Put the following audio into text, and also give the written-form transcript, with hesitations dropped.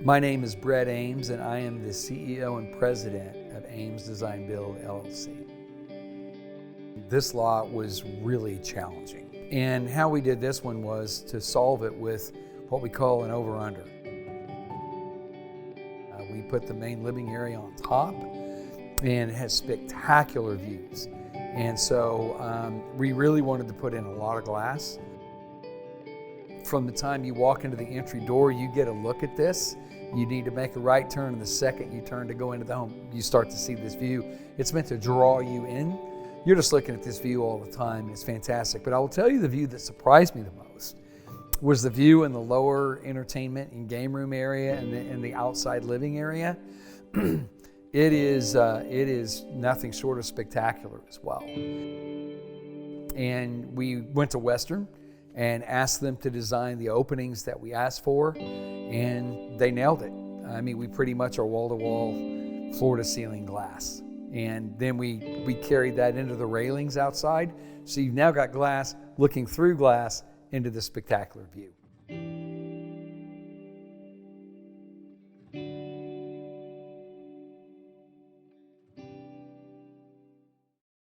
My name is Brett Ames, and I am the CEO and president of Ames Design Build LLC. This lot was really challenging, and how we did this one was to solve it with what we call an over-under. We put the main living area on top, and it has spectacular views. And so we really wanted to put in a lot of glass. From the time you walk into the entry door, you get a look at this. You need to make a right turn, and the second you turn to go into the home, you start to see this view. It's meant to draw you in. You're just looking at this view all the time, and it's fantastic. But I will tell you, the view that surprised me the most was the view in the lower entertainment and game room area and the outside living area. It is nothing short of spectacular as well. And we went to Western and asked them to design the openings that we asked for, and they nailed it. I mean, we pretty much are wall-to-wall, floor-to-ceiling glass. And then we carried that into the railings outside, so you've now got glass looking through glass into the spectacular view.